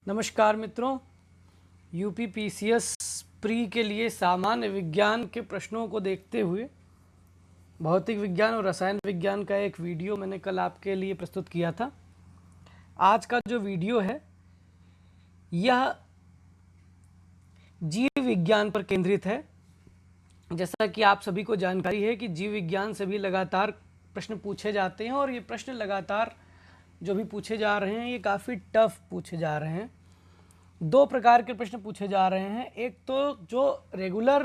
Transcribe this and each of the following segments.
नमस्कार मित्रों, UPPCS pre के लिए सामान्य विज्ञान के प्रश्नों को देखते हुए भौतिक विज्ञान और रसायन विज्ञान का एक वीडियो मैंने कल आपके लिए प्रस्तुत किया था। आज का जो वीडियो है यह जीव विज्ञान पर केंद्रित है। जैसा कि आप सभी को जानकारी है कि जीव विज्ञान से भी लगातार प्रश्न पूछे जाते हैं और ये प्रश्न लगातार जो भी पूछे जा रहे हैं ये काफ़ी टफ पूछे जा रहे हैं। दो प्रकार के प्रश्न पूछे जा रहे हैं, एक तो जो रेगुलर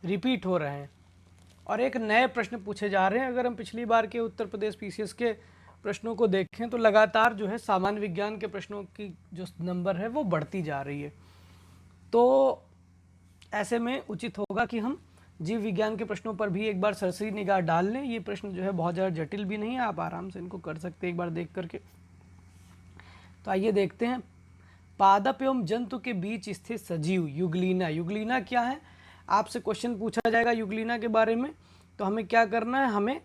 रिपीट हो रहे हैं और एक नए प्रश्न पूछे जा रहे हैं। अगर हम पिछली बार के उत्तर प्रदेश पीसीएस के प्रश्नों को देखें तो लगातार जो है सामान्य विज्ञान के प्रश्नों की जो नंबर है वो बढ़ती जा रही है। तो ऐसे में उचित होगा कि हम जीव विज्ञान के प्रश्नों पर भी एक बार सरसरी निगाह डाल लें। ये प्रश्न जो है बहुत ज़्यादा जटिल भी नहीं है, आप आराम से इनको कर सकते हैं एक बार देख करके। तो आइए देखते हैं। पादप एवं जंतु के बीच स्थित सजीव युगलीना। युगलीना क्या है, आपसे क्वेश्चन पूछा जाएगा युगलीना के बारे में। तो हमें क्या करना है, हमें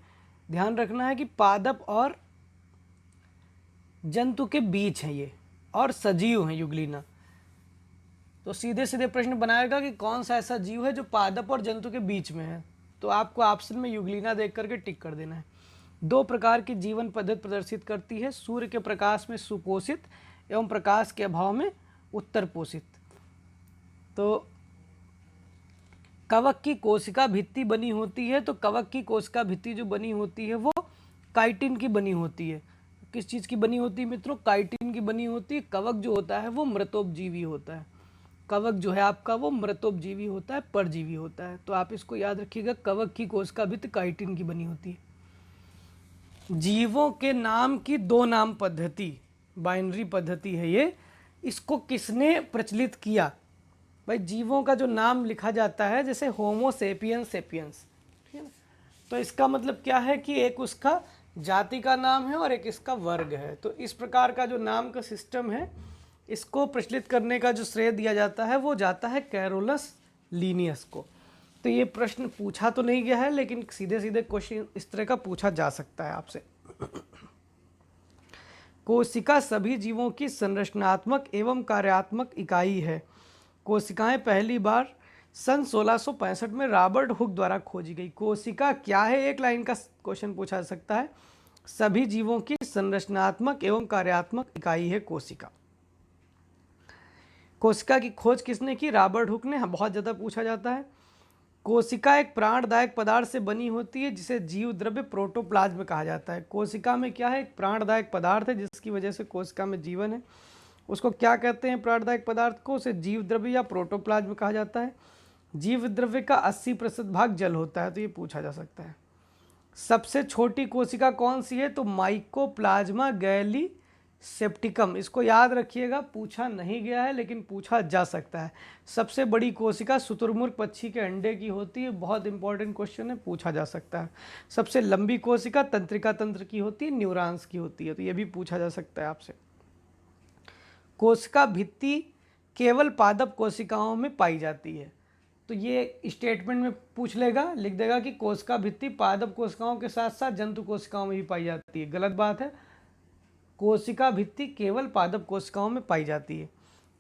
ध्यान रखना है कि पादप और जंतु के बीच है ये और सजीव है युगलीना। तो सीधे सीधे प्रश्न बनाएगा कि कौन सा ऐसा जीव है जो पादप और जंतु के बीच में है। तो आपको ऑप्शन में युगलीना देख करके टिक कर देना है। दो प्रकार की जीवन पद्धति प्रदर्शित करती है, सूर्य के प्रकाश में सुपोषित एवं प्रकाश के अभाव में उत्तर पोषित। तो कवक की कोशिका भित्ति बनी होती है, तो कवक की कोशिका भित्ति जो बनी होती है वो काइटिन की बनी होती है। किस चीज़ की बनी होती है मित्रों, काइटिन की बनी होती है। कवक जो होता है वो मृतोपजीवी होता है। कवक जो है आपका वो मृतोपजीवी होता है, परजीवी होता है। तो आप इसको याद रखिएगा, कवक की कोशिका भित्ति काइटिन की बनी होती है। जीवों के नाम की दो नाम पद्धति, बाइनरी पद्धति है ये, इसको किसने प्रचलित किया। भाई जीवों का जो नाम लिखा जाता है जैसे होमो सेपियंस सेपियंस, ठीक है ना। तो इसका मतलब क्या है कि एक उसका जाति का नाम है और एक इसका वर्ग है। तो इस प्रकार का जो नाम का सिस्टम है इसको प्रचलित करने का जो श्रेय दिया जाता है वो जाता है कैरोलस लीनियस को। तो ये प्रश्न पूछा तो नहीं गया है लेकिन सीधे सीधे क्वेश्चन इस तरह का पूछा जा सकता है आपसे। कोशिका सभी जीवों की संरचनात्मक एवं कार्यात्मक इकाई है। कोशिकाएं पहली बार सन 1665 में रॉबर्ट हुक द्वारा खोजी गई। कोशिका क्या है, एक लाइन का क्वेश्चन पूछा जा सकता है। सभी जीवों की संरचनात्मक एवं कार्यात्मक इकाई है कोशिका। कोशिका की खोज किसने की, रॉबर्ट हुक ने। बहुत ज़्यादा पूछा जाता है। कोशिका एक प्राणदायक पदार्थ से बनी होती है जिसे जीव द्रव्य प्रोटोप्लाज्म कहा जाता है। कोशिका में क्या है, एक प्राणदायक पदार्थ है जिसकी वजह से कोशिका में जीवन है। उसको क्या कहते हैं प्राणदायक पदार्थ को, उसे जीव द्रव्य या प्रोटोप्लाज्म कहा जाता है। जीव द्रव्य का 80% भाग जल होता है, तो ये पूछा जा सकता है। सबसे छोटी कोशिका कौन सी है, तो माइकोप्लाज्मा गैली सेप्टिकम। इसको याद रखिएगा, पूछा नहीं गया है लेकिन पूछा जा सकता है। सबसे बड़ी कोशिका शुतुरमुर्ग पक्षी के अंडे की होती है, बहुत इंपॉर्टेंट क्वेश्चन है, पूछा जा सकता है। सबसे लंबी कोशिका तंत्रिका तंत्र की होती है, न्यूरॉन्स की होती है, तो ये भी पूछा जा सकता है आपसे। कोशिका भित्ति केवल पादप कोशिकाओं में पाई जाती है। तो ये स्टेटमेंट में पूछ लेगा, लिख देगा कि कोशिका भित्ति पादप कोशिकाओं के साथ साथ जंतु कोशिकाओं में भी पाई जाती है। गलत बात है, कोशिका भित्ति केवल पादप कोशिकाओं में पाई जाती है।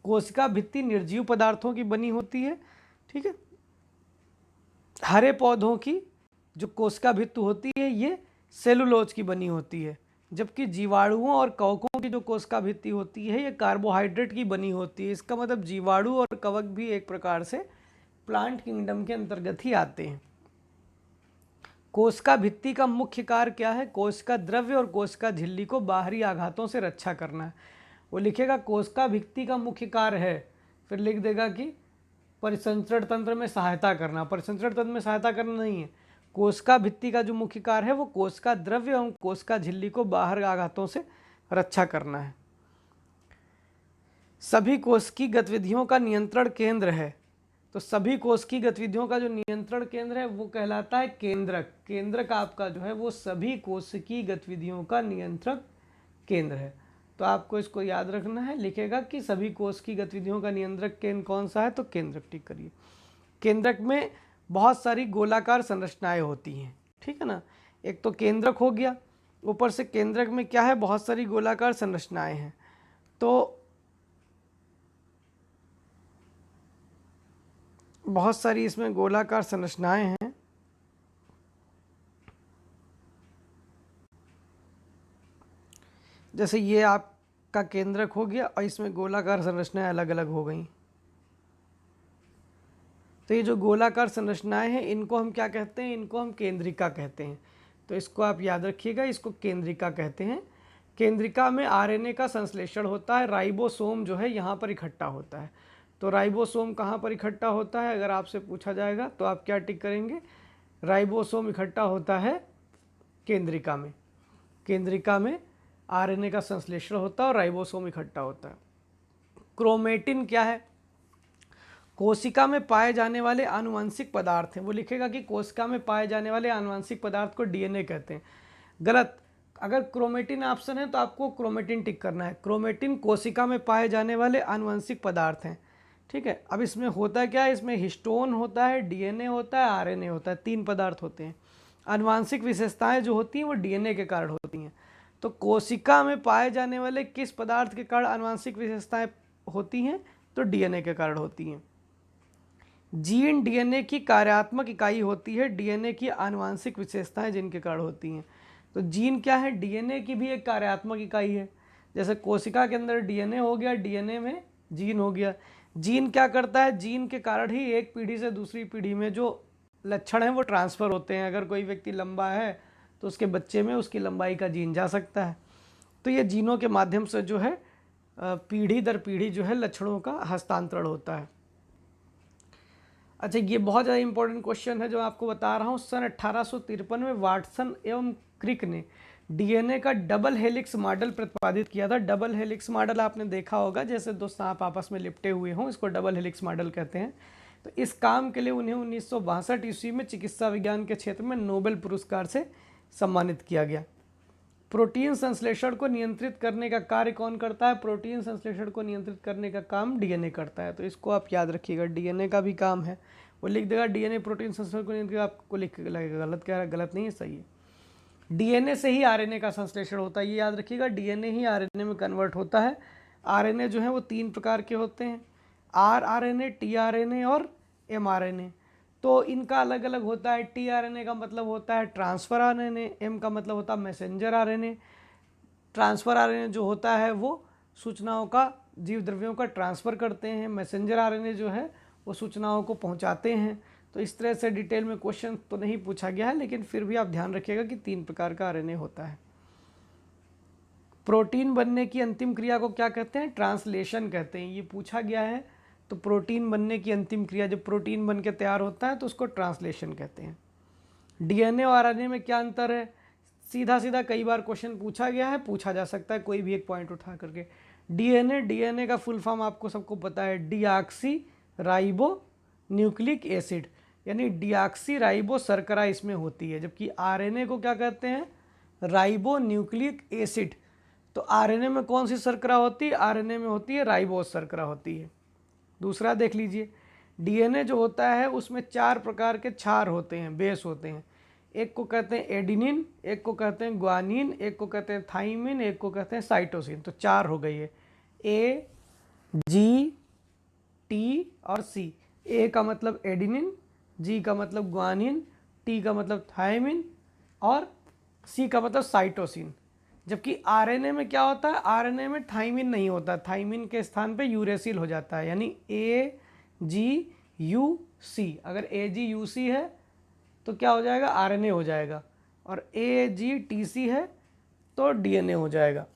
कोशिका भित्ति निर्जीव पदार्थों की बनी होती है, ठीक है। हरे पौधों की जो कोशिका भित्ति होती है ये सेलुलोज की बनी होती है, जबकि जीवाणुओं और कवकों की जो कोशिका भित्ति होती है ये कार्बोहाइड्रेट की बनी होती है। इसका मतलब जीवाणु और कवक भी एक प्रकार से प्लांट किंगडम के अंतर्गत ही आते हैं। कोशिका भित्ति का मुख्य कार्य क्या है, कोशिका द्रव्य और कोशिका झिल्ली को बाहरी आघातों से रक्षा करना है। वो लिखेगा कोशिका भित्ति का मुख्य कार्य है, फिर लिख देगा कि परिसंचरण तंत्र में सहायता करना। परिसंचरण तंत्र में सहायता करना नहीं है, कोशिका भित्ति का जो मुख्य कार्य है वो कोशिका द्रव्य एवं कोशिका झिल्ली को बाहर आघातों से रक्षा करना है। सभी कोशिकीय गतिविधियों का नियंत्रण केंद्र है। तो सभी कोशिकीय गतिविधियों का जो नियंत्रण केंद्र है वो कहलाता है केंद्रक। केंद्रक आपका जो है वो सभी कोशिकीय गतिविधियों का नियंत्रण केंद्र है। तो आपको इसको याद रखना है, लिखेगा कि सभी कोशिकीय गतिविधियों का नियंत्रक केंद्र कौन सा है, तो केंद्रक टिक करिए। केंद्रक में बहुत सारी गोलाकार संरचनाएं होती हैं, ठीक है ना। एक तो केंद्रक हो गया, ऊपर से केंद्रक में क्या है, बहुत सारी गोलाकार संरचनाएं हैं। तो बहुत सारी इसमें गोलाकार संरचनाएं हैं। जैसे ये आपका केंद्रक हो गया और इसमें गोलाकार संरचनाएं अलग अलग हो गई। तो ये जो गोलाकार संरचनाएं हैं इनको हम क्या कहते हैं? इनको हम केंद्रिका कहते हैं। तो इसको आप याद रखिएगा, इसको केंद्रिका कहते हैं। केंद्रिका में आरएनए का संश्लेषण होता है, राइबोसोम जो है यहाँ पर इकट्ठा होता है। तो राइबोसोम कहाँ पर इकट्ठा होता है अगर आपसे पूछा जाएगा तो आप क्या टिक करेंगे? राइबोसोम इकट्ठा होता है केंद्रिका में। केंद्रिका में आरएनए का संश्लेषण होता है और राइबोसोम इकट्ठा होता है। क्रोमेटिन क्या है? कोशिका में पाए जाने वाले आनुवंशिक पदार्थ हैं। वो लिखेगा कि कोशिका में पाए जाने वाले आनुवंशिक पदार्थ को डीएनए कहते हैं। गलत। अगर क्रोमेटिन ऑप्शन है तो आपको क्रोमेटिन टिक करना है। क्रोमेटिन कोशिका में पाए जाने वाले आनुवंशिक पदार्थ हैं। ठीक है। अब इसमें होता क्या है? इसमें हिस्टोन होता है, डीएनए होता है, आरएनए होता है, 3 पदार्थ होते हैं। आनुवंशिक विशेषताएं जो होती हैं वो डीएनए के कारण होती हैं। तो कोशिका में पाए जाने वाले किस पदार्थ के कारण आनुवंशिक विशेषताएं होती हैं? तो डीएनए के कारण होती हैं। जीन डीएनए की कार्यात्मक इकाई होती है, डीएनए की आनुवंशिक विशेषताएं जिनके कारण होती हैं। तो जीन क्या है? डीएनए की भी एक कार्यात्मक इकाई है। जैसे कोशिका के अंदर डीएनए हो गया, डीएनए में जीन हो गया। जीन क्या करता है? जीन के कारण ही एक पीढ़ी से दूसरी पीढ़ी में जो लक्षण हैं वो ट्रांसफ़र होते हैं। अगर कोई व्यक्ति लंबा है तो उसके बच्चे में उसकी लंबाई का जीन जा सकता है। तो ये जीनों के माध्यम से जो है पीढ़ी दर पीढ़ी जो है लक्षणों का हस्तांतरण होता है। अच्छा, ये बहुत ज़्यादा इंपॉर्टेंट क्वेश्चन है जो आपको बता रहा हूँ। सन 1853 में वाटसन एवं क्रिक ने डीएनए का डबल हेलिक्स मॉडल प्रतिपादित किया था। डबल हेलिक्स मॉडल आपने देखा होगा, जैसे दो सांप आपस में लिपटे हुए हों, इसको डबल हेलिक्स मॉडल कहते हैं। तो इस काम के लिए उन्हें 1962 ईस्वी में चिकित्सा विज्ञान के क्षेत्र में नोबेल पुरस्कार से सम्मानित किया गया। प्रोटीन संश्लेषण को नियंत्रित करने का कार्य कौन करता है? प्रोटीन संश्लेषण को नियंत्रित करने का काम डीएनए करता है। तो इसको आप याद रखिएगा, डीएनए का भी काम है। वो लिख देगा डीएनए प्रोटीन संश्लेषण को नियंत्रित, आपको लिख लगेगा गलत। क्या है? गलत नहीं है, सही है। डीएनए से ही आरएनए का संश्लेषण होता है, ये याद रखिएगा। डीएनए ही आरएनए में कन्वर्ट होता है। आरएनए जो है वो 3 प्रकार के होते हैं, आरआरएनए, टीआरएनए और एमआरएनए। तो इनका अलग अलग होता है। टीआरएनए का मतलब होता है ट्रांसफर आरएनए, एम का मतलब होता है मैसेंजर आरएनए। ट्रांसफर आरएनए जो होता है वो सूचनाओं का, जीव द्रव्यों का ट्रांसफ़र करते हैं। मैसेंजर आरएनए जो है वो सूचनाओं को पहुंचाते हैं। तो इस तरह से डिटेल में क्वेश्चन तो नहीं पूछा गया है, लेकिन फिर भी आप ध्यान रखिएगा कि 3 प्रकार का आरएनए होता है। प्रोटीन बनने की अंतिम क्रिया को क्या कहते हैं? ट्रांसलेशन कहते हैं। ये पूछा गया है। तो प्रोटीन बनने की अंतिम क्रिया, जब प्रोटीन बन के तैयार होता है तो उसको ट्रांसलेशन कहते हैं। डीएनए और आरएनए में क्या अंतर है? सीधा सीधा कई बार क्वेश्चन पूछा गया है, पूछा जा सकता है कोई भी एक पॉइंट उठा करके। डीएनए का फुल फॉर्म आपको सबको पता है, डीऑक्सी राइबो न्यूक्लिक एसिड, यानी डीऑक्सी राइबो शर्करा इसमें होती है। जबकि आरएनए को क्या कहते हैं? Ribo nucleic acid. तो आरएनए में कौन सी शर्करा होती है? आरएनए में होती है राइबोस शर्करा होती है। दूसरा देख लीजिए, डीएनए जो होता है उसमें 4 प्रकार के क्षार होते हैं, बेस होते हैं। एक को कहते हैं एडिनिन, एक को कहते हैं ग्वानिन, एक को कहते हैं थाइमिन, एक को कहते हैं साइटोसिन। तो 4 हो गई है, ए, जी, टी और सी। ए का मतलब एडिनिन, जी का मतलब ग्वानिन, टी का मतलब थाइमिन और सी का मतलब साइटोसिन। जबकि आरएनए में क्या होता है? आरएनए में थाइमिन नहीं होता, थाइमिन के स्थान पे यूरेसिल हो जाता है, यानी ए जी यू सी। अगर ए जी यू सी है तो क्या हो जाएगा? आरएनए हो जाएगा। और ए जी टी सी है तो डीएनए हो जाएगा।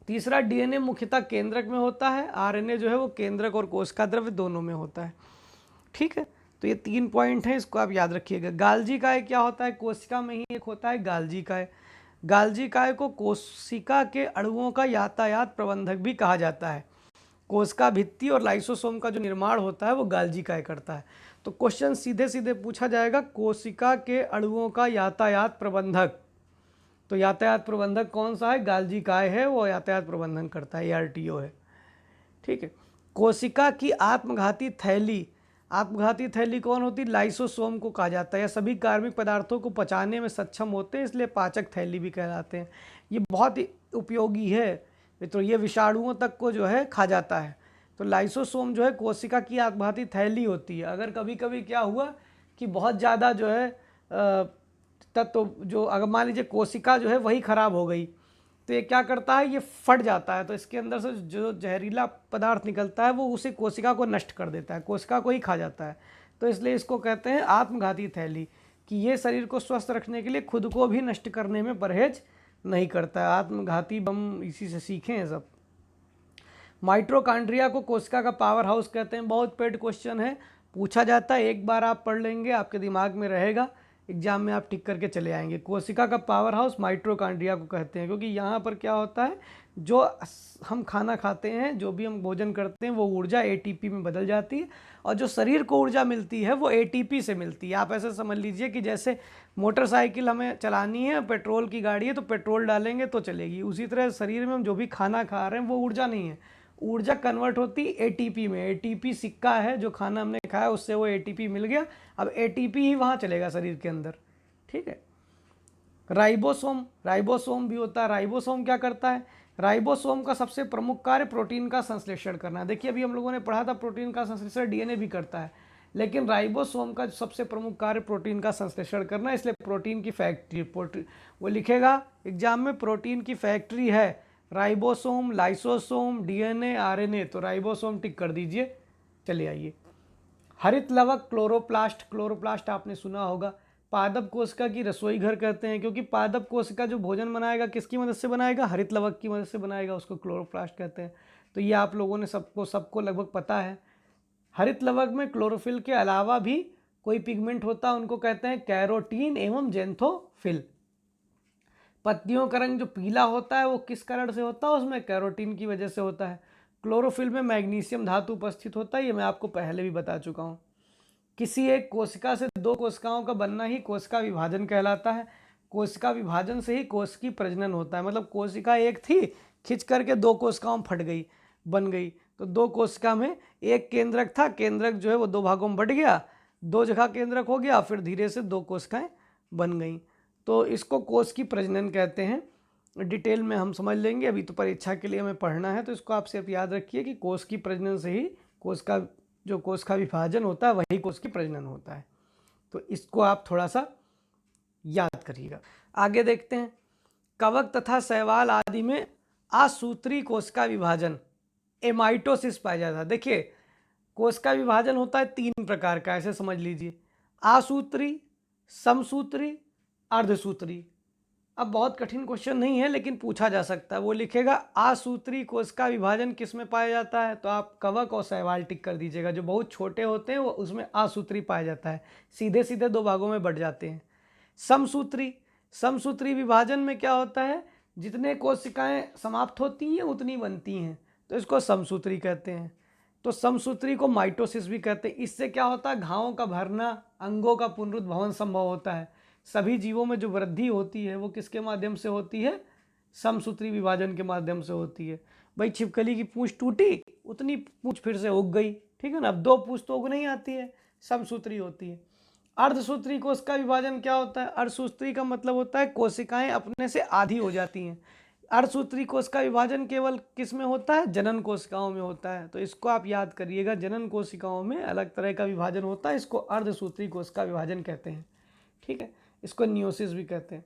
तीसरा, डीएनए मुख्यतः केंद्रक में होता है, आरएनए जो है वो केंद्रक और कोशिका द्रव्य दोनों में होता है। ठीक है। तो ये 3 पॉइंट हैं, इसको आप याद रखिएगा। गाल्जी काय क्या होता है? कोशिका में ही एक होता है गाल्जी काय। गाल्जी काय को कोशिका के अणुओं का यातायात प्रबंधक भी कहा जाता है। कोशिका भित्ति और लाइसोसोम का जो निर्माण होता है वो गाल्जी काय करता है। तो क्वेश्चन सीधे सीधे पूछा जाएगा, कोशिका के अणुओं का यातायात प्रबंधक। तो यातायात प्रबंधक कौन सा है? गाल्जी काय है, वो यातायात प्रबंधन करता है, ARTO है। ठीक है। कोशिका की आत्मघाती थैली, आत्मघाती थैली कौन होती है? लाइसोसोम को कहा जाता है। यह सभी कार्बनिक पदार्थों को पचाने में सक्षम होते हैं, इसलिए पाचक थैली भी कहलाते हैं। ये बहुत ही उपयोगी है मित्रों, ये विषाणुओं तक को जो है खा जाता है। तो लाइसोसोम जो है कोशिका की आत्मघाती थैली होती है। अगर कभी कभी क्या हुआ कि बहुत ज़्यादा जो है तत्व जो अगर मान लीजिए कोशिका जो है वही खराब हो गई, तो ये क्या करता है, ये फट जाता है, तो इसके अंदर से जो जहरीला पदार्थ निकलता है वो उसे कोशिका को नष्ट कर देता है, कोशिका को ही खा जाता है। तो इसलिए इसको कहते हैं आत्मघाती थैली, कि ये शरीर को स्वस्थ रखने के लिए खुद को भी नष्ट करने में परहेज नहीं करता है। आत्मघाती बम इसी से सीखे हैं सब। माइटोकॉन्ड्रिया को कोशिका का पावर हाउस कहते हैं। बहुत पेड क्वेश्चन है, पूछा जाता है, एक बार आप पढ़ लेंगे आपके दिमाग में रहेगा, एग्जाम में आप टिक करके चले आएंगे। कोशिका का पावर हाउस माइटोकॉन्ड्रिया को कहते हैं, क्योंकि यहाँ पर क्या होता है, जो हम खाना खाते हैं, जो भी हम भोजन करते हैं, वो ऊर्जा एटीपी में बदल जाती है, और जो शरीर को ऊर्जा मिलती है वो एटीपी से मिलती है। आप ऐसे समझ लीजिए कि जैसे मोटरसाइकिल हमें चलानी है, पेट्रोल की गाड़ी है, तो पेट्रोल डालेंगे तो चलेगी, उसी तरह शरीर में हम जो भी खाना खा रहे हैं वो ऊर्जा नहीं है, ऊर्जा कन्वर्ट होती एटीपी में। एटीपी सिक्का है, जो खाना हमने खाया उससे वो एटीपी मिल गया, अब एटीपी ही वहाँ चलेगा शरीर के अंदर, ठीक है। राइबोसोम, राइबोसोम भी होता है। राइबोसोम क्या करता है, राइबोसोम का सबसे प्रमुख कार्य प्रोटीन का संश्लेषण करना है। देखिए अभी हम लोगों ने पढ़ा था प्रोटीन का संश्लेषण डीएनए भी करता है, लेकिन राइबोसोम का सबसे प्रमुख कार्य प्रोटीन का संश्लेषण करना है, इसलिए प्रोटीन की फैक्ट्री, वो लिखेगा एग्जाम में, प्रोटीन की फैक्ट्री है राइबोसोम, लाइसोसोम, डीएनए, आरएनए, तो राइबोसोम टिक कर दीजिए। चले आइए, हरित लवक, क्लोरोप्लास्ट, क्लोरोप्लास्ट आपने सुना होगा। पादप कोशिका की रसोई घर कहते हैं, क्योंकि पादप कोशिका जो भोजन बनाएगा किसकी मदद से बनाएगा, हरित लवक की मदद से बनाएगा, उसको क्लोरोप्लास्ट कहते हैं। तो ये आप लोगों ने सबको लगभग पता है। हरित लवक में क्लोरोफिल के अलावा भी कोई पिगमेंट होता है, उनको कहते हैं कैरोटीन एवं जेंथोफिल। पत्तियों का रंग जो पीला होता है वो किस कारण से होता है, उसमें कैरोटीन की वजह से होता है। क्लोरोफिल में मैग्नीशियम धातु उपस्थित होता है, ये मैं आपको पहले भी बता चुका हूँ। किसी एक कोशिका से दो कोशिकाओं का बनना ही कोशिका विभाजन कहलाता है। कोशिका विभाजन से ही कोश की प्रजनन होता है, मतलब कोशिका एक थी, खिंच करके दो कोशिकाओं में फट गई, बन गई, तो दो कोशिका में एक केंद्रक था, केंद्रक जो है वो दो भागों में बट गया, दो जगह केंद्रक हो गया, फिर धीरे से दो कोशिकाएं बन गई, तो इसको कोश की प्रजनन कहते हैं। डिटेल में हम समझ लेंगे, अभी तो परीक्षा के लिए हमें पढ़ना है, तो इसको आप सिर्फ याद रखिए कि कोश की प्रजनन से ही कोश का विभाजन होता है, वही कोश की प्रजनन होता है। तो इसको आप थोड़ा सा याद करिएगा। आगे देखते हैं, कवक तथा शैवाल आदि में आसूत्री कोशिका विभाजन, एमाइटोसिस पाया जाता है। देखिए कोशिका विभाजन होता है तीन प्रकार का, ऐसे समझ लीजिए, आसूत्री, समसूत्री, अर्धसूत्री। अब बहुत कठिन क्वेश्चन नहीं है, लेकिन पूछा जा सकता है। वो लिखेगा आसूत्री कोशिका विभाजन किस में पाया जाता है, तो आप कवक और शैवाल टिक कर दीजिएगा। जो बहुत छोटे होते हैं वो उसमें आसूत्री पाया जाता है, सीधे सीधे दो भागों में बढ़ जाते हैं। समसूत्री, समसूत्री विभाजन में क्या होता है, जितने कोशिकाएं समाप्त होती हैं उतनी बनती हैं, तो इसको समसूत्री कहते हैं। तो समसूत्री को माइटोसिस भी कहते हैं। इससे क्या होता है, घावों का भरना, अंगों का पुनरुद्भवन संभव होता है। सभी जीवों में जो वृद्धि होती है वो किसके माध्यम से होती है, समसूत्री विभाजन के माध्यम से होती है। भाई छिपकली की पूंछ टूटी, उतनी पूंछ फिर से उग गई, ठीक है ना, अब दो पूंछ तो उग नहीं आती है, समसूत्री होती है। अर्धसूत्री कोशिका विभाजन क्या होता है, अर्धसूत्री का मतलब होता है कोशिकाएं अपने से आधी हो जाती हैं। अर्धसूत्री कोशिका विभाजन केवल किस में होता है, जनन कोशिकाओं में होता है, तो इसको आप याद करिएगा, जनन कोशिकाओं में अलग तरह का विभाजन होता है, इसको अर्धसूत्री कोशिका विभाजन कहते हैं, ठीक है। इसको नियोसिस भी कहते हैं।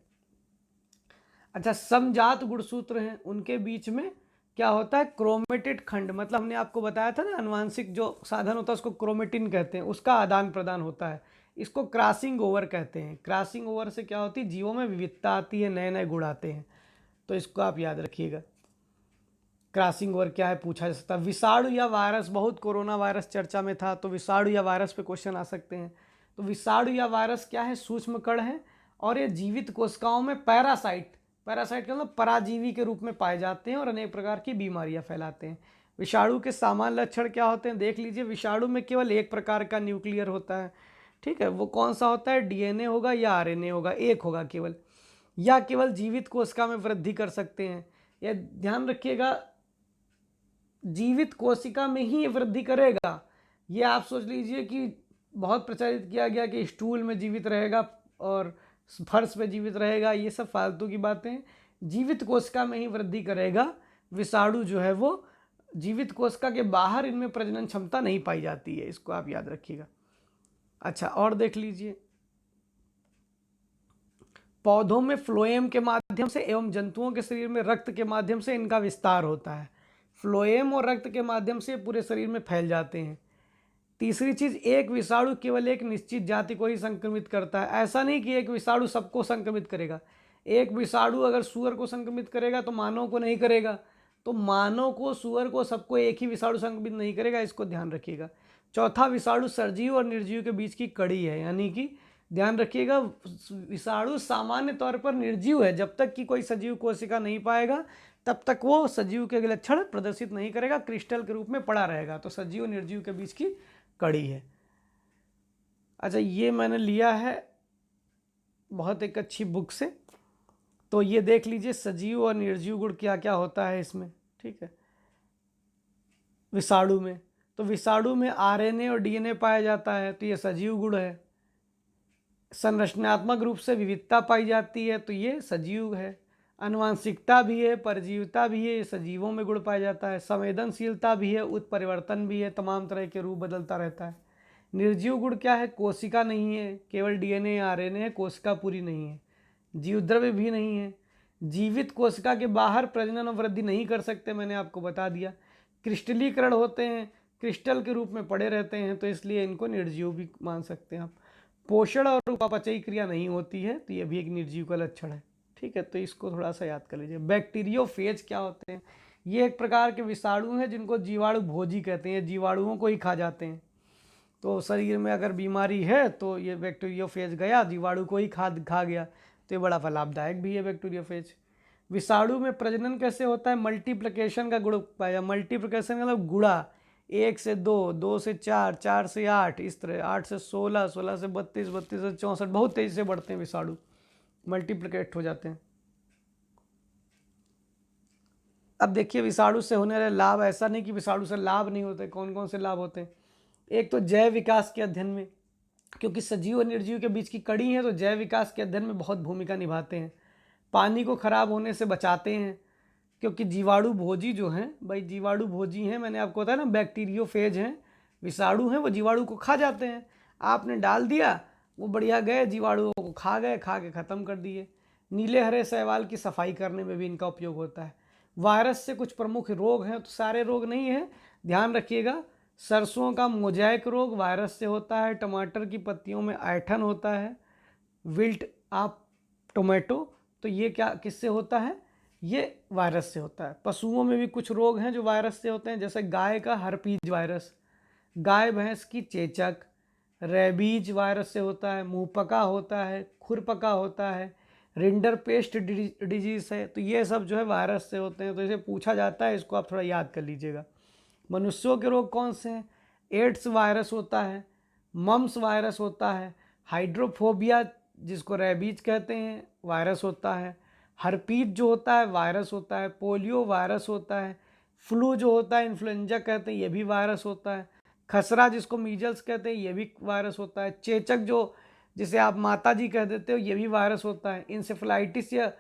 अच्छा, समजात गुणसूत्र हैं, उनके बीच में क्या होता है, क्रोमेटिड खंड, मतलब हमने आपको बताया था ना, अनुवांशिक जो साधन होता है उसको क्रोमेटिन कहते हैं, उसका आदान प्रदान होता है, इसको क्रॉसिंग ओवर कहते हैं। क्रॉसिंग ओवर से क्या होती है, जीवों में विविधता आती है, नए नए गुण आते हैं, तो इसको आप याद रखिएगा। क्रॉसिंग ओवर क्या है पूछा जा सकता है। विषाणु या वायरस, बहुत कोरोना वायरस चर्चा में था, तो विषाणु या वायरस पे क्वेश्चन आ सकते हैं। तो विषाणु या वायरस क्या है, सूक्ष्म कण है, और ये जीवित कोशिकाओं में पैरासाइट, पैरासाइट का मतलब पराजीवी के रूप में पाए जाते हैं और अनेक प्रकार की बीमारियां फैलाते हैं। विषाणु के सामान्य लक्षण क्या होते हैं, देख लीजिए, विषाणु में केवल एक प्रकार का न्यूक्लियर होता है, ठीक है, वो कौन सा होता है, डीएनए होगा या आरएनए होगा, एक होगा केवल, या केवल जीवित कोशिका में वृद्धि कर सकते हैं। यह ध्यान रखिएगा, जीवित कोशिका में ही वृद्धि करेगा। ये आप सोच लीजिए कि बहुत प्रचारित किया गया कि स्टूल में जीवित रहेगा और फर्श पे जीवित रहेगा, ये सब फालतू की बातें हैं। जीवित कोशिका में ही वृद्धि करेगा विषाणु जो है वो जीवित कोशिका के बाहर इनमें प्रजनन क्षमता नहीं पाई जाती है, इसको आप याद रखिएगा। अच्छा, और देख लीजिए, पौधों में फ्लोएम के माध्यम से एवं जंतुओं के शरीर में रक्त के माध्यम से इनका विस्तार होता है। फ्लोएम और रक्त के माध्यम से पूरे शरीर में फैल जाते हैं। तीसरी चीज, एक विषाणु केवल एक निश्चित जाति को ही संक्रमित करता है। ऐसा नहीं कि एक विषाणु सबको संक्रमित करेगा। एक विषाणु अगर सूअर को संक्रमित करेगा तो मानव को नहीं करेगा, तो मानव को, सूअर को, सबको एक ही विषाणु संक्रमित नहीं करेगा, इसको ध्यान रखिएगा। चौथा, विषाणु सजीव और निर्जीव के बीच की कड़ी है, यानी कि ध्यान रखिएगा, विषाणु सामान्य तौर पर निर्जीव है। जब तक कि कोई सजीव कोशिका नहीं पाएगा तब तक वो सजीव के लक्षण प्रदर्शित नहीं करेगा, क्रिस्टल के रूप में पड़ा रहेगा। तो सजीव और निर्जीव के बीच की कड़ी है। अच्छा, ये मैंने लिया है बहुत एक अच्छी बुक से, तो ये देख लीजिए सजीव और निर्जीव गुण क्या क्या होता है इसमें, ठीक है। विषाणु में, तो विषाणु में आरएनए और डीएनए पाया जाता है, तो ये सजीव गुण है। संरचनात्मक रूप से विविधता पाई जाती है, तो ये सजीव है। आनुवांशिकता भी है, परजीवता भी है, ये सजीवों में गुण पाया जाता है। संवेदनशीलता भी है, उत्परिवर्तन भी है, तमाम तरह के रूप बदलता रहता है। निर्जीव गुण क्या है? कोशिका नहीं है, केवल डीएनए आरएनए है, कोशिका पूरी नहीं है। जीवद्रव्य भी नहीं है। जीवित कोशिका के बाहर प्रजनन और वृद्धि नहीं कर सकते, मैंने आपको बता दिया। क्रिस्टलीकरण होते हैं, क्रिस्टल के रूप में पड़े रहते हैं, तो इसलिए इनको निर्जीव भी मान सकते हैं आप। पोषण और उपापचयी क्रिया नहीं होती है, तो ये भी एक निर्जीव का लक्षण है, ठीक है। तो इसको थोड़ा सा याद कर लीजिए। बैक्टीरियोफेज क्या होते हैं? ये एक प्रकार के विषाणु हैं जिनको जीवाणु भोजी कहते हैं, जीवाणुओं को ही खा जाते हैं। तो शरीर में अगर बीमारी है तो ये बैक्टीरियोफेज गया, जीवाणु को ही खा गया, तो ये बड़ा लाभदायक भी है बैक्टीरियोफेज। विषाणु में प्रजनन कैसे होता है? मल्टीप्लिकेशन का गुण पाया। मल्टीप्लिकेशन मतलब गुणा, 1 से 2, 2 से 4, 4 से 8, इस तरह 8 से 16, 16 से 32, 32 से 64, बहुत तेजी से बढ़ते हैं विषाणु, मल्टीप्लिकेट हो जाते हैं। अब देखिए विषाणु से होने वाले लाभ, ऐसा नहीं कि विषाणु से लाभ नहीं होते। कौन कौन से लाभ होते हैं? एक तो जैव विकास के अध्ययन में, क्योंकि सजीव और निर्जीव के बीच की कड़ी है, तो जैव विकास के अध्ययन में बहुत भूमिका निभाते हैं। पानी को खराब होने से बचाते हैं, क्योंकि जीवाणु भोजी जो हैं, भाई जीवाणु भोजी हैं, मैंने आपको बताया ना, बैक्टीरियोफेज हैं, विषाणु हैं, वो जीवाणु को खा जाते हैं। आपने डाल दिया, वो बढ़िया गए, जीवाणुओं को खा गए, खा के ख़त्म कर दिए। नीले हरे शैवाल की सफाई करने में भी इनका उपयोग होता है। वायरस से कुछ प्रमुख रोग हैं, तो सारे रोग नहीं हैं, ध्यान रखिएगा। सरसों का मोजाइक रोग वायरस से होता है। टमाटर की पत्तियों में ऐठन होता है, विल्ट ऑफ टोमेटो, तो ये क्या किससे होता है? ये वायरस से होता है। पशुओं में भी कुछ रोग हैं जो वायरस से होते हैं, जैसे गाय का हर्पीज वायरस, गाय भैंस की चेचक, रेबीज वायरस से होता है, मुंहपका होता है, खुरपका होता है, रिंडर पेस्ट डिजीज है, तो ये सब जो है वायरस से होते हैं। तो इसे पूछा जाता है, इसको आप थोड़ा याद कर लीजिएगा। मनुष्यों के रोग कौन से हैं? एड्स वायरस होता है, मम्स वायरस होता है, हाइड्रोफोबिया जिसको रेबीज कहते हैं वायरस होता है, हर्पीज जो होता है वायरस होता है, पोलियो वायरस होता है, फ्लू जो होता है इन्फ्लुएंजा कहते हैं, ये भी वायरस होता है, खसरा जिसको मीजल्स कहते हैं ये भी वायरस होता है, चेचक जो जिसे आप माता जी कह देते हो ये भी वायरस होता है, इंसेफेलाइटिस या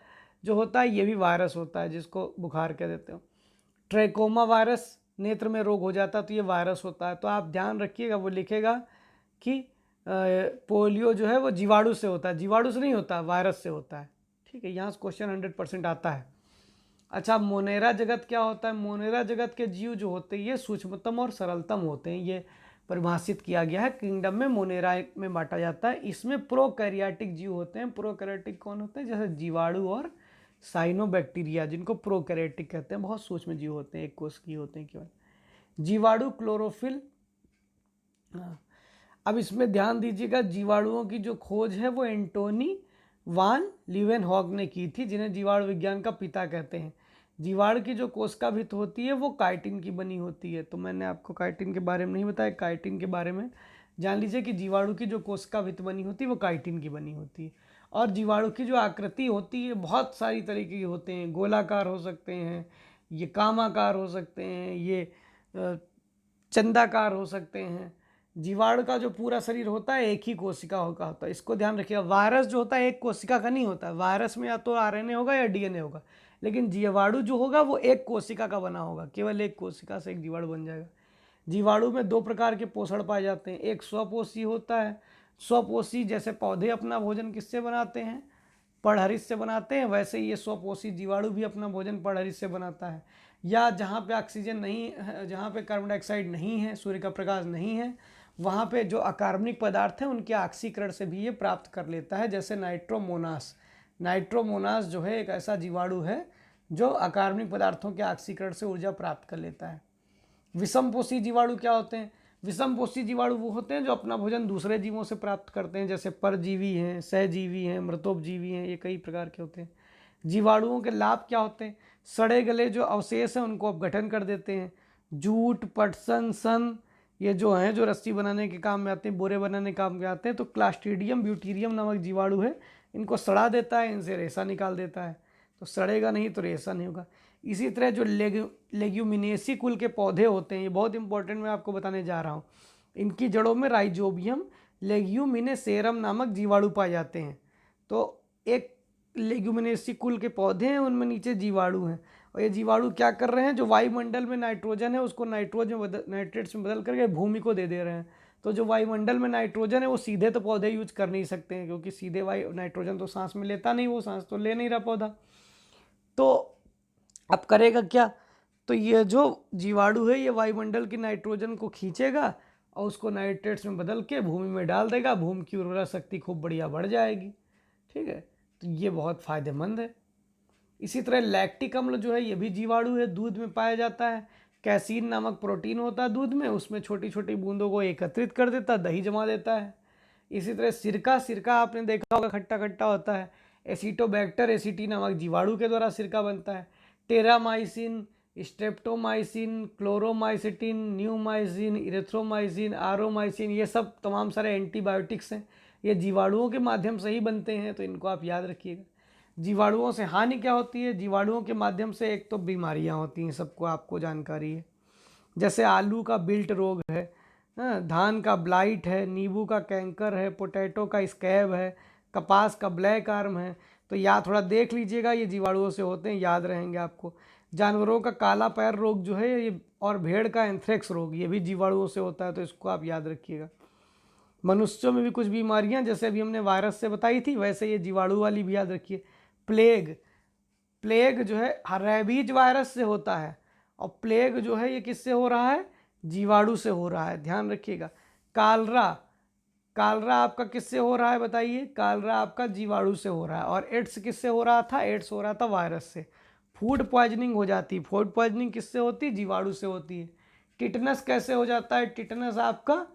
जो होता है ये भी वायरस होता है जिसको बुखार कह देते हो, ट्रैकोमा वायरस नेत्र में रोग हो जाता है तो ये वायरस होता है। तो आप ध्यान रखिएगा, वो लिखेगा कि पोलियो जो है वो जीवाणु से होता है, जीवाणु से नहीं होता, वायरस से होता है, ठीक है। यहाँ से क्वेश्चन 100% आता है। अच्छा, मोनेरा जगत क्या होता है? मोनेरा जगत के जीव जो होते हैं ये सूक्ष्मतम और सरलतम होते हैं, ये परिभाषित किया गया है। किंगडम में मोनेरा में बांटा जाता है। इसमें प्रोकैरियोटिक जीव होते हैं। प्रोकैरियोटिक कौन होते हैं? जैसे जीवाणु और साइनोबैक्टीरिया, जिनको प्रोकैरियोटिक कहते हैं, बहुत सूक्ष्म जीव होते हैं, एक कोशिकीय होते हैं केवल। जीवाणु क्लोरोफिल, अब इसमें ध्यान दीजिएगा, जीवाणुओं की जो खोज है वो एंटोनी वान लीवेनहॉग ने की थी, जिन्हें जीवाणु विज्ञान का पिता कहते हैं। जीवाणु की जो कोशिका भित्त होती है वो काइटिन की बनी होती है। तो मैंने आपको काइटिन के बारे में नहीं बताया, काइटिन के बारे में जान लीजिए कि जीवाणु की जो कोशिका भित्त बनी होती है वो काइटिन की बनी होती है। और जीवाणु की जो आकृति होती है बहुत सारी तरीके की होते हैं, गोलाकार हो सकते हैं, ये कामाकार हो सकते हैं, ये चंदाकार हो सकते हैं। जीवाणु का जो पूरा शरीर होता है एक ही कोशिका का होता है, इसको ध्यान रखिएगा। वायरस जो होता है एक कोशिका का नहीं होता है, वायरस में या तो आरएनए होगा या डीएनए होगा, लेकिन जीवाणु जो होगा वो एक कोशिका का बना होगा, केवल एक कोशिका से एक जीवाणु बन जाएगा। जीवाणु में दो प्रकार के पोषण पाए जाते हैं, एक स्वपोषी होता है। स्वपोषी जैसे पौधे अपना भोजन किससे बनाते हैं, पर्णहरित से बनाते हैं, वैसे ये स्वपोषी जीवाणु भी अपना भोजन पर्णहरित से बनाता है। या जहाँ पे ऑक्सीजन नहीं है, जहाँ पे कार्बन डाइऑक्साइड नहीं है, सूर्य का प्रकाश नहीं है, वहाँ पे जो अकार्बनिक पदार्थ हैं उनके ऑक्सीकरण से भी ये प्राप्त कर लेता है। जैसे नाइट्रोमोनास, नाइट्रोमोनास जो है एक ऐसा जीवाणु है जो अकार्बनिक पदार्थों के ऑक्सीकरण से ऊर्जा प्राप्त कर लेता है। विषमपोषी जीवाणु क्या होते हैं, विषमपोषी जीवाणु वो होते हैं जो अपना भोजन दूसरे जीवों से प्राप्त करते हैं, जैसे परजीवी हैं, सहजीवी हैं, मृतोपजीवी हैं, ये कई प्रकार के होते हैं। जीवाणुओं के लाभ क्या होते हैं, सड़े गले जो अवशेष हैं उनको अपघटन कर देते हैं। जूट, पटसन, सन ये जो हैं जो रस्सी बनाने के काम में आते हैं, बोरे बनाने के काम में आते हैं, तो क्लास्ट्रीडियम ब्यूटीरियम नामक जीवाणु है, इनको सड़ा देता है, इनसे रेशा निकाल देता है, तो सड़ेगा नहीं तो रेशा नहीं होगा। इसी तरह जो लेग्यूमिनेसी कुल के पौधे होते हैं, ये बहुत इंपॉर्टेंट मैं आपको बताने जा रहा हूँ, इनकी जड़ों में राइजोबियम लेग्यूमिनेसेरम नामक जीवाणु पाए जाते हैं। तो एक लेग्यूमिनेसी कुल के पौधे हैं, उनमें नीचे जीवाणु हैं, और ये जीवाणु क्या कर रहे हैं, जो वायुमंडल में नाइट्रोजन है उसको नाइट्रेट्स में बदल करके भूमि को दे दे रहे हैं। तो जो वायुमंडल में नाइट्रोजन है वो सीधे तो पौधे यूज कर नहीं सकते हैं, क्योंकि सीधे नाइट्रोजन तो सांस में लेता नहीं, वो सांस तो ले नहीं रहा पौधा। तो अब करेगा क्या, तो ये जो जीवाणु है ये वायुमंडल की नाइट्रोजन को खींचेगा और उसको नाइट्रेट्स में बदल के भूमि में डाल देगा, भूमि की उर्वरा शक्ति खूब बढ़िया बढ़ जाएगी। ठीक है, तो ये बहुत फायदेमंद है। इसी तरह लैक्टिक अम्ल जो है ये भी जीवाणु है, दूध में पाया जाता है। कैसीन नामक प्रोटीन होता है दूध में, उसमें छोटी छोटी बूंदों को एकत्रित कर देता है, दही जमा देता है। इसी तरह सिरका, सिरका आपने देखा होगा खट्टा खट्टा होता है, एसिटोबैक्टर एसिटी नामक जीवाणु के द्वारा सिरका बनता है। Terramycin, streptomycin, chloromycetin, neomycin, erythromycin, aureomycin, ये सब तमाम सारे एंटीबायोटिक्स हैं, ये जीवाणुओं के माध्यम से ही बनते हैं, तो इनको आप याद रखिएगा। जीवाणुओं से हानि क्या होती है, जीवाणुओं के माध्यम से एक तो बीमारियां होती हैं, सबको आपको जानकारी है, जैसे आलू का बिल्ट रोग है, धान का ब्लाइट है, नींबू का कैंकर है, पोटैटो का स्कैब है, कपास का ब्लैक आर्म है। तो या थोड़ा देख लीजिएगा, ये जीवाणुओं से होते हैं, याद रहेंगे आपको। जानवरों का काला पैर रोग जो है ये, और भेड़ का एंथ्रेक्स रोग, ये भी जीवाणुओं से होता है, तो इसको आप याद रखिएगा। मनुष्यों में भी कुछ बीमारियां, जैसे अभी हमने वायरस से बताई थी, वैसे ये जीवाणु वाली भी याद रखिए। प्लेग, प्लेग जो है रेबीज वायरस से होता है, और प्लेग जो है ये किससे हो रहा है, जीवाणु से हो रहा है, ध्यान रखिएगा। कालरा, कालरा आपका किससे हो रहा है बताइए, कालरा आपका जीवाणु से हो रहा है। और एड्स किससे हो रहा था, एड्स हो रहा था वायरस से। फूड पॉइजनिंग हो जाती है, फूड पॉइजनिंग किससे होती है, जीवाणु से होती है। टिटनस कैसे हो जाता है, टिटनस आपका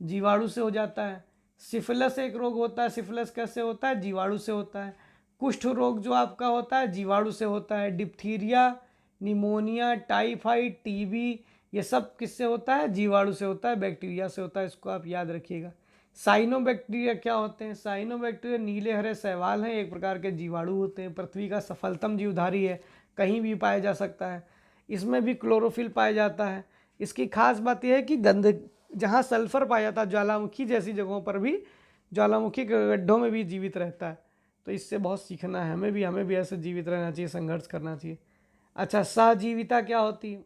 जीवाणु से हो जाता है। सिफिलिस एक रोग होता है, सिफिलिस कैसे होता है, जीवाणु से होता है। कुष्ठ रोग जो आपका होता है जीवाणु से होता है। डिप्थीरिया, निमोनिया, टाइफाइड, टीबी, ये सब किससे होता है, जीवाणु से होता है, बैक्टीरिया से होता है, इसको आप याद रखिएगा। साइनोबैक्टीरिया क्या होते हैं, साइनोबैक्टीरिया नीले हरे शैवाल हैं, एक प्रकार के जीवाणु होते हैं, पृथ्वी का सफलतम जीवधारी है, कहीं भी पाया जा सकता है। इसमें भी क्लोरोफिल पाया जाता है। इसकी खास बात यह है कि गंध, जहाँ सल्फर पाया जाता है ज्वालामुखी जैसी जगहों पर भी, ज्वालामुखी के गड्ढों में भी जीवित रहता है। तो इससे बहुत सीखना है हमें भी ऐसे जीवित रहना चाहिए, संघर्ष करना चाहिए। अच्छा, सहजीविता क्या होती है,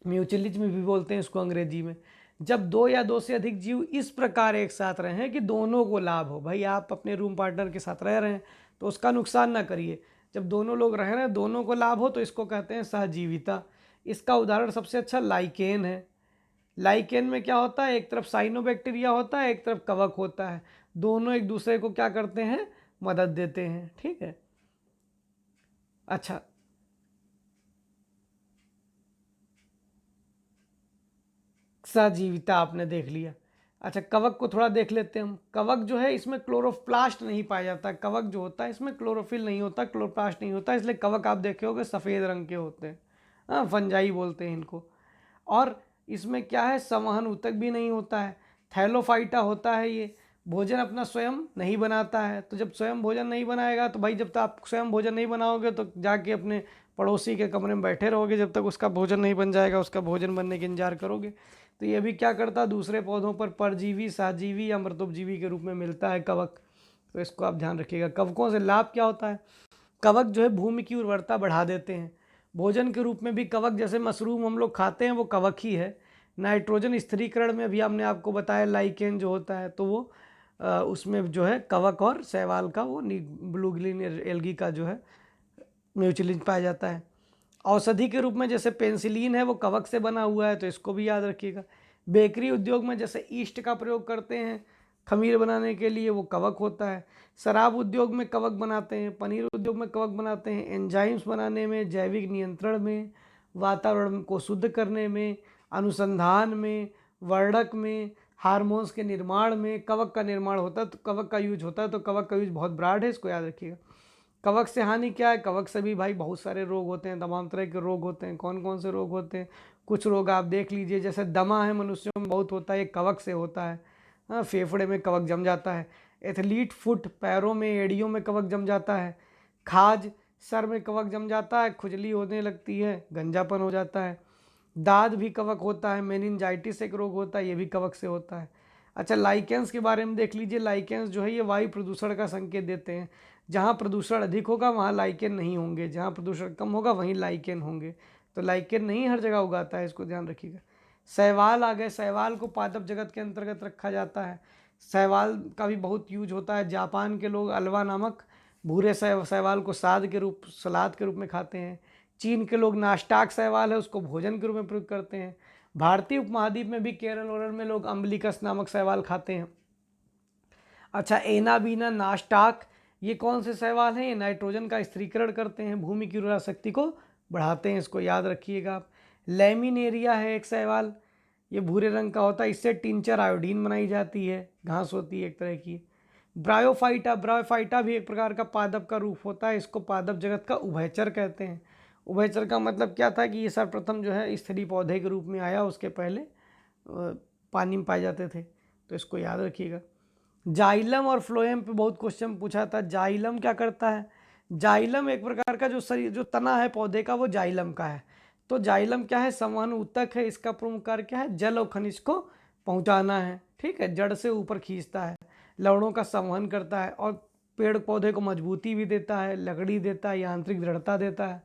म्यूचुअलिज्म भी बोलते हैं इसको अंग्रेजी में। जब दो या दो से अधिक जीव इस प्रकार एक साथ रहें कि दोनों को लाभ हो। भाई आप अपने रूम पार्टनर के साथ रह रहे हैं तो उसका नुकसान ना करिए, जब दोनों लोग रह रहे हैं दोनों को लाभ हो, तो इसको कहते हैं सहजीविता। इसका उदाहरण सबसे अच्छा लाइकेन है। लाइकेन में क्या होता है, एक तरफ साइनोबैक्टीरिया होता है, एक तरफ कवक होता है, दोनों एक दूसरे को क्या करते हैं, मदद देते हैं। ठीक है, अच्छा सहजीविता आपने देख लिया। अच्छा, कवक को थोड़ा देख लेते हैं हम। कवक जो है इसमें क्लोरोप्लास्ट नहीं पाया जाता, कवक जो होता है इसमें क्लोरोफिल नहीं होता, क्लोरोप्लास्ट नहीं होता, इसलिए कवक आप देखे होगे सफ़ेद रंग के होते हैं, हाँ फंजाई बोलते हैं इनको। और इसमें क्या है, संवहन ऊतक भी नहीं होता है, थैलोफाइटा होता है। ये भोजन अपना स्वयं नहीं बनाता है, तो जब स्वयं भोजन नहीं बनाएगा तो भाई जब तक आप स्वयं भोजन नहीं बनाओगे तो जाके अपने पड़ोसी के कमरे में बैठे रहोगे, जब तक उसका भोजन नहीं बन जाएगा उसका भोजन बनने के इंतजार करोगे। तो ये भी क्या करता है, दूसरे पौधों पर परजीवी, सहजीवी या मृतोपजीवी के रूप में मिलता है कवक। तो इसको आप ध्यान रखिएगा। कवकों से लाभ क्या होता है, कवक जो है भूमि की उर्वरता बढ़ा देते हैं। भोजन के रूप में भी कवक, जैसे मशरूम हम लोग खाते हैं वो कवक ही है। नाइट्रोजन स्थिरीकरण में भी हमने आपको बताया लाइकेन जो होता है तो वो उसमें जो है कवक और शैवाल का वो ब्लूगिलिन एल्गी का जो है म्यूचुअली पाया जाता है। औषधि के रूप में जैसे पेंसिलिन है वो कवक से बना हुआ है, तो इसको भी याद रखिएगा। बेकरी उद्योग में जैसे ईस्ट का प्रयोग करते हैं खमीर बनाने के लिए, वो कवक होता है। शराब उद्योग में कवक बनाते हैं, पनीर उद्योग में कवक बनाते हैं, एंजाइम्स बनाने में, जैविक नियंत्रण में, वातावरण को शुद्ध करने में, अनुसंधान में, वर्णक में, हार्मोन्स के निर्माण में कवक का निर्माण होता है, तो कवक का यूज होता है। तो कवक का यूज बहुत ब्रॉड है, इसको याद रखिएगा। कवक से हानि क्या है? कवक से भी भाई बहुत सारे रोग होते हैं, तमाम तरह के रोग होते हैं। कौन कौन से रोग होते हैं? कुछ रोग आप देख लीजिए, जैसे दमा है मनुष्यों में बहुत होता है, ये कवक से होता है। हाँ, फेफड़े में कवक जम जाता है। एथलीट फुट, पैरों में एड़ियों में कवक जम जाता है। खाज, सर में कवक जम जाता है, खुजली होने लगती है, गंजापन हो जाता है। दाद भी कवक होता है। मेनिंजाइटिस एक रोग होता है, ये भी कवक से होता है। अच्छा, लाइकेंस के बारे में देख लीजिए। लाइकेंस जो है ये वायु प्रदूषण का संकेत देते हैं। जहाँ प्रदूषण अधिक होगा वहाँ लाइकेन नहीं होंगे, जहाँ प्रदूषण कम होगा वहीं लाइकेन होंगे। तो लाइकेन नहीं हर जगह उगाता है, इसको ध्यान रखिएगा। शैवाल आ गए। शैवाल को पादप जगत के अंतर्गत रखा जाता है। शैवाल का भी बहुत यूज होता है। जापान के लोग अलवा नामक भूरे शैवाल को सलाद के रूप में खाते हैं। चीन के लोग नाश्ताक शैवाल है उसको भोजन के रूप में प्रयोग करते हैं। भारतीय उपमहाद्वीप में भी केरल ओरल में लोग अम्बलिकस नामक शैवाल खाते हैं। अच्छा, एनाबीना, नाश्ताक, ये कौन से शैवाल हैं? ये नाइट्रोजन का स्थिरीकरण करते हैं, भूमि की उर्वरा शक्ति को बढ़ाते हैं, इसको याद रखिएगा आप। लैमिनेरिया है एक शैवाल, ये भूरे रंग का होता है, इससे टिंचर आयोडीन बनाई जाती है, घास होती है एक तरह की। ब्रायोफाइटा भी एक प्रकार का पादप का रूप होता है, इसको पादप जगत का उभयचर कहते हैं। उभयचर का मतलब क्या था कि ये सर्वप्रथम जो है स्थलीय पौधे के रूप में आया, उसके पहले पानी में पाए जाते थे, तो इसको याद रखिएगा। जाइलम और फ्लोएम पे बहुत क्वेश्चन पूछा था। जाइलम क्या करता है? जाइलम एक प्रकार का जो तना है पौधे का वो जाइलम का है। तो जाइलम क्या है? संवहन ऊतक है। इसका प्रमुख कार्य क्या है? जल और खनिज को पहुंचाना है, ठीक है, जड़ से ऊपर खींचता है, लवणों का संवहन करता है और पेड़ पौधे को मजबूती भी देता है, लकड़ी देता है, यांत्रिक दृढ़ता देता है।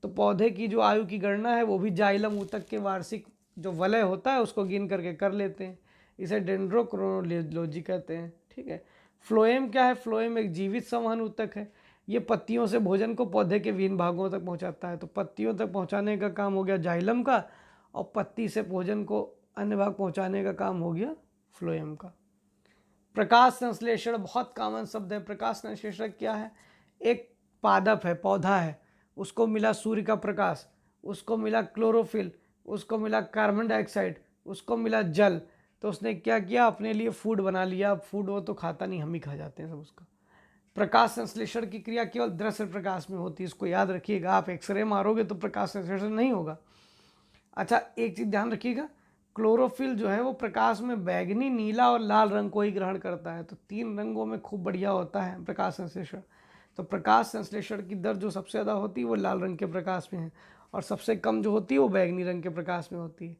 तो पौधे की जो आयु की गणना है वो भी जाइलम ऊतक के वार्षिक जो वलय होता है उसको गिन करके कर लेते हैं। इसे डेंड्रोक्रोनोलॉजी कहते हैं, ठीक है। फ्लोएम क्या है? फ्लोएम एक जीवित संवहन ऊतक है। ये पत्तियों से भोजन को पौधे के विभिन्न भागों तक पहुंचाता है। तो पत्तियों तक पहुंचाने का काम हो गया जाइलम का, और पत्ती से भोजन को अन्य भाग पहुंचाने का काम हो गया फ्लोएम का। प्रकाश संश्लेषण बहुत कॉमन शब्द है। प्रकाश संश्लेषक क्या है? एक पादप है, पौधा है, उसको मिला सूर्य का प्रकाश, उसको मिला क्लोरोफिल, उसको मिला कार्बन डाइऑक्साइड, उसको मिला जल, तो उसने क्या किया? अपने लिए फूड बना लिया। फूड वो तो खाता नहीं, हम ही खा जाते हैं सब उसका। प्रकाश संश्लेषण की क्रिया केवल दृश्य प्रकाश में होती है, इसको याद रखिएगा। आप एक्सरे मारोगे तो प्रकाश संश्लेषण नहीं होगा। अच्छा, एक चीज़ ध्यान रखिएगा, क्लोरोफिल जो है वो प्रकाश में बैगनी, नीला और लाल रंग को ही ग्रहण करता है। तो 3 रंगों में खूब बढ़िया होता है प्रकाश संश्लेषण। तो प्रकाश संश्लेषण की दर जो सबसे ज़्यादा होती है वो लाल रंग के प्रकाश में है, और सबसे कम जो होती है वो बैगनी रंग के प्रकाश में होती है।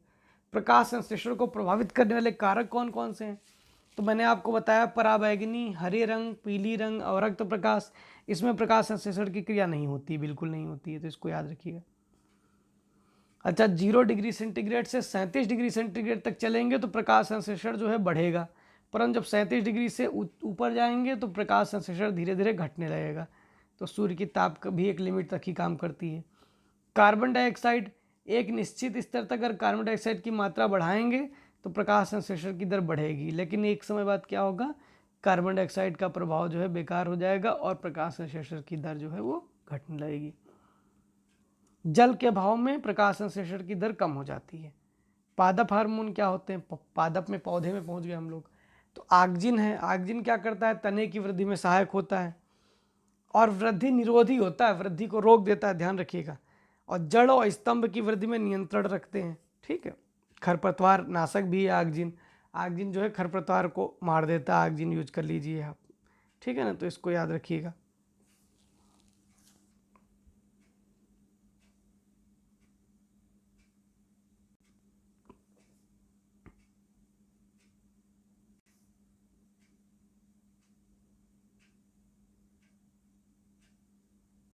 प्रकाश संश्लेषण को प्रभावित करने वाले कारक कौन कौन से हैं? तो मैंने आपको बताया, पराबैंगनी, हरे रंग, पीली रंग और रक्त प्रकाश, इसमें प्रकाश संश्लेषण की क्रिया नहीं होती, बिल्कुल नहीं होती है, तो इसको याद रखिएगा। अच्छा, 0 डिग्री सेंटीग्रेड से 37 डिग्री सेंटीग्रेड तक चलेंगे तो प्रकाश संश्लेषण जो है बढ़ेगा, परंतु जब 37 डिग्री से ऊपर जाएंगे तो प्रकाश संश्लेषण धीरे धीरे घटने लगेगा। तो सूर्य की ताप भी एक लिमिट तक ही काम करती है। कार्बन डाइऑक्साइड, एक निश्चित स्तर तक अगर कार्बन डाइऑक्साइड की मात्रा बढ़ाएंगे तो प्रकाश संश्लेषण की दर बढ़ेगी, लेकिन एक समय बाद क्या होगा? कार्बन डाइऑक्साइड का प्रभाव जो है बेकार हो जाएगा और प्रकाश संश्लेषण की दर जो है वो घटने लगेगी। जल के अभाव में प्रकाश संश्लेषण की दर कम हो जाती है। पादप हार्मोन क्या होते हैं? पादप में, पौधे में पहुंच गए हम लोग। तो ऑक्जिन है। ऑक्जिन क्या करता है? तने की वृद्धि में सहायक होता है और वृद्धि निरोधी होता है, वृद्धि को रोक देता है, ध्यान रखिएगा। और जड़ और स्तंभ की वृद्धि में नियंत्रण रखते हैं, ठीक है। खरपतवार नाशक भी है ऑक्जिन। ऑक्जिन जो है खरपतवार को मार देता है, ऑक्जिन यूज कर लीजिए आप, ठीक है ना, तो इसको याद रखिएगा।